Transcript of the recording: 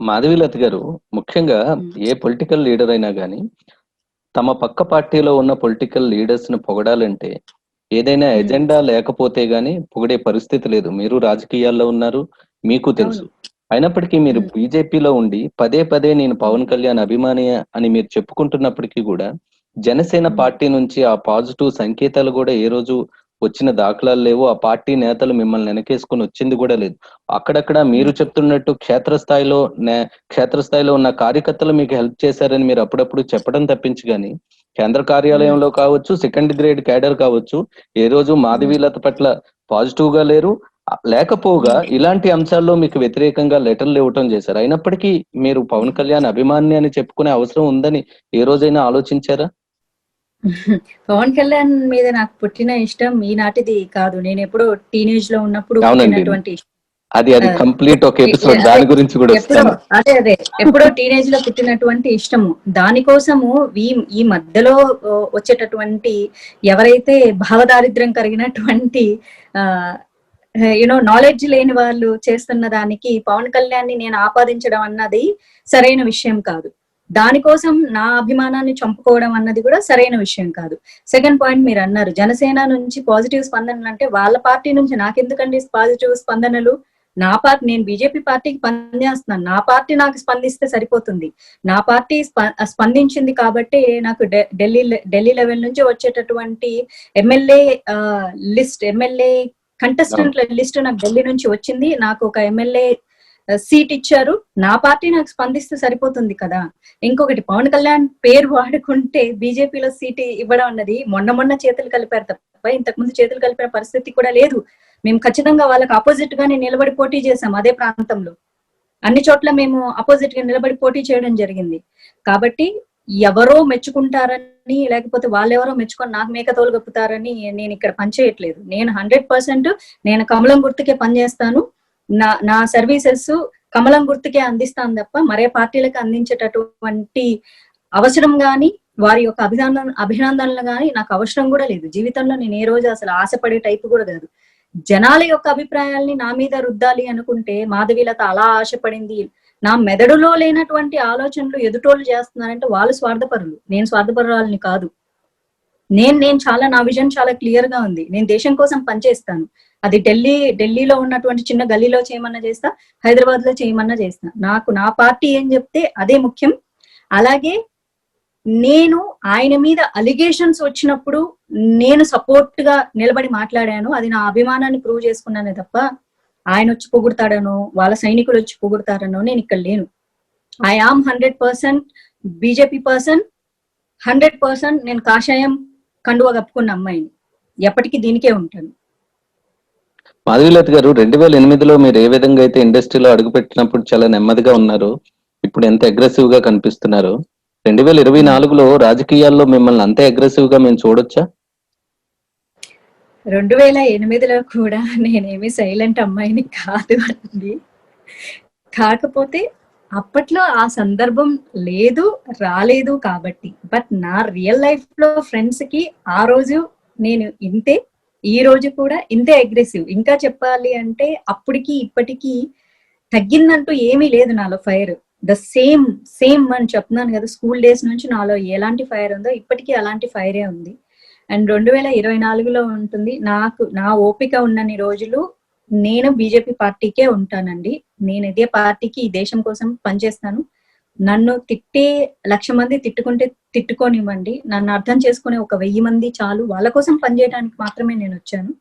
మాధవీలత గారు, ముఖ్యంగా ఉమ్, ఏ political leader అయినా గానీ, తమ పక్క పార్టీలో ఉన్న పొలిటికల్ లీడర్స్ ని పొగడాలంటే, ఏదైనా ఉమ్, ఎజెండా లేకపోతే గానీ పొగిడే పరిస్థితి లేదు. మీరు రాజకీయాల్లో ఉన్నారు, మీకు తెలుసు. అవును. అయినప్పటికీ మీరు ఉమ్, బీజేపీలో ఉండి పదే పదే నేను ఉమ్, పవన్ కళ్యాణ్ అభిమాని అని మీరు చెప్పుకుంటున్నప్పటికీ కూడా, జనసేన ఉమ్, పార్టీ నుంచి ఆ పాజిటివ్ సంకేతాలు కూడా ఏ రోజు వచ్చిన దాఖలాలు లేవు. ఆ పార్టీ నేతలు మిమ్మల్ని వెనకేసుకొని వచ్చింది కూడా లేదు. అక్కడక్కడ మీరు ఉమ్, చెప్తున్నట్టు క్షేత్రస్థాయిలో ఉన్న కార్యకర్తలు మీకు హెల్ప్ చేశారని మీరు అప్పుడప్పుడు చెప్పడం తప్పించి గాని, కేంద్ర ఉమ్, కార్యాలయంలో కావచ్చు, సెకండ్ గ్రేడ్ క్యాడర్ కావచ్చు, ఏ రోజు ఉమ్, మాధవీలత పట్ల పాజిటివ్ గా లేరు. లేకపోగా ఉమ్. ఇలాంటి అంశాల్లో మీకు వ్యతిరేకంగా లెటర్లు ఇవ్వటం చేశారు. అయినప్పటికీ మీరు పవన్ కళ్యాణ్ అభిమాని అని చెప్పుకునే అవసరం ఉందని ఏ రోజైనా ఆలోచించారా? పవన్ కళ్యాణ్ మీద నాకు పుట్టిన ఇష్టం ఈనాటిది కాదు. నేను ఎప్పుడో టీనేజ్ లో ఉన్నప్పుడు అవునండి. పుట్టినటువంటి ఇష్టం. అది అది కంప్లీట్ ఒక ఎపిసోడ్ అదే దాని గురించి కూడా ఎప్పుడో వస్తాను. అదే ఎప్పుడో టీనేజ్ లో పుట్టినటువంటి ఇష్టము. దానికోసము ఈ ఈ మధ్యలో వచ్చేటటువంటి ఎవరైతే భావదారిద్ర్యం కలిగినటువంటి ఆ నాలెడ్జ్ లేని వాళ్ళు చేస్తున్న దానికి పవన్ కళ్యాణ్ ని నేను ఆపాదించడం అన్నది సరైన విషయం కాదు. దానికోసం నా అభిమానాన్ని చంపుకోవడం అన్నది కూడా సరైన విషయం కాదు. సెకండ్ పాయింట్, మీరు అన్నారు జనసేన నుంచి పాజిటివ్ స్పందనలు అంటే, వాళ్ళ పార్టీ నుంచి నాకెందుకండి పాజిటివ్ స్పందనలు? నా పార్టీ, నేను బీజేపీ పార్టీకి పనిచేస్తున్నాను, నా పార్టీ నాకు స్పందిస్తే సరిపోతుంది. నా పార్టీ స్పందించింది కాబట్టి నాకు ఢిల్లీ లెవెల్ నుంచి వచ్చేటటువంటి ఎమ్మెల్యే ఎమ్మెల్యే అవును. కంటెస్టెంట్ల లిస్ట్ నాకు ఢిల్లీ నుంచి వచ్చింది. నాకు ఒక ఎమ్మెల్యే సీట్ ఇచ్చారు. నా పార్టీ నాకు స్పందిస్తే సరిపోతుంది కదా. ఇంకొకటి, పవన్ కళ్యాణ్ పేరు వాడుకుంటే బీజేపీలో సీట్ ఇవ్వడం అన్నది మొన్న చేతులు కలిపారు తప్ప ఇంతకు ముందు చేతులు కలిపిన పరిస్థితి కూడా లేదు. మేము ఖచ్చితంగా వాళ్ళకి ఆపోజిట్ గానే నిలబడి పోటీ చేశాం. అదే ప్రాంతంలో అన్ని చోట్ల మేము అపోజిట్ గా నిలబడి పోటీ చేయడం జరిగింది. కాబట్టి ఎవరో మెచ్చుకుంటారని, లేకపోతే వాళ్ళెవరో మెచ్చుకొని నాకు మేకతోలు గప్పుతారని నేను ఇక్కడ పనిచేయట్లేదు. నేను 100% నేను కమలం గుర్తుకే పనిచేస్తాను. నా సర్వీసెస్ కమలం గుర్తుకే అందిస్తాను తప్ప మరే పార్టీలకు అందించేటటువంటి అవసరం గాని, వారి యొక్క అభినందనలు గాని నాకు అవసరం కూడా లేదు. జీవితంలో నేను ఏ రోజు అసలు ఆశపడే టైపు కూడా కాదు. జనాల యొక్క అభిప్రాయాల్ని నా మీద రుద్దాలి అనుకుంటే, మాధవీలత అలా ఆశపడింది, నా మెదడులో లేనటువంటి ఆలోచనలు ఎదుటోళ్ళు చేస్తున్నారంటే వాళ్ళు స్వార్థపరులు, నేను స్వార్థపరురాలని కాదు. నేను చాలా, నా విజన్ చాలా క్లియర్ గా ఉంది. నేను దేశం కోసం పనిచేస్తాను. అది ఢిల్లీలో ఉన్నటువంటి చిన్న గల్లీలో చేయమన్నా చేస్తా, హైదరాబాద్ లో చేయమన్నా చేస్తా. నాకు నా పార్టీ ఏం చెప్తే అదే ముఖ్యం. అలాగే నేను ఆయన మీద అలిగేషన్స్ వచ్చినప్పుడు నేను సపోర్ట్ గా నిలబడి మాట్లాడాను. అది నా అభిమానాన్ని ప్రూవ్ చేసుకున్నానే తప్ప ఆయన వచ్చి పొగుడతాడనో, వాళ్ళ సైనికులు వచ్చి పొగుడతారనో నేను ఇక్కడ లేను. I am 100% BJP person. 100% నేను కాషాయం కండువ కప్పుకున్న అమ్మాయిని. ఎప్పటికీ దీనికే ఉంటాను. మాధవీలత గారు, 2008లో మీరు ఏ విధంగా అయితే ఇండస్ట్రీలో అడుగుపెట్టినప్పుడు చాలా నెమ్మదిగా ఉన్నారు, ఇప్పుడు ఎంత అగ్రెసివ్ గా కనిపిస్తున్నారు. 2024లో రాజకీయాల్లో మిమ్మల్ని అంతే అగ్రెసివ్ గా మేము చూడొచ్చా? 2008లో కూడా నేనేమి సైలెంట్ అమ్మాయిని కాదు అండి. కాకపోతే అప్పట్లో ఆ సందర్భం లేదు, రాలేదు కాబట్టి. బట్ నా రియల్ లైఫ్ లో ఫ్రెండ్స్ కి ఆ రోజు నేను ఇంతే, ఈ రోజు కూడా ఇంతే అగ్రెసివ్. ఇంకా చెప్పాలి అంటే అప్పటికి ఇప్పటికీ తగ్గిందంటూ ఏమీ లేదు నాలో ఫైర్. ద సేమ్ అని చెప్తున్నాను కదా, స్కూల్ డేస్ నుంచి నాలో ఎలాంటి ఫైర్ ఉందో ఇప్పటికీ అలాంటి ఫైరే ఉంది. అండ్ 2024లో ఉంటుంది. నా ఓపిక ఉన్నన్ని రోజులు నేను బీజేపీ పార్టీకే ఉంటానండి. నేను ఇదే పార్టీకి, ఈ దేశం కోసం పనిచేస్తాను. నన్ను తిట్టే 1,00,000 మంది తిట్టుకుంటే తిట్టుకోనివ్వండి. నన్ను అర్థం చేసుకునే ఒక 1000 మంది చాలు. వాళ్ళ కోసం పనిచేయడానికి మాత్రమే నేను వచ్చాను.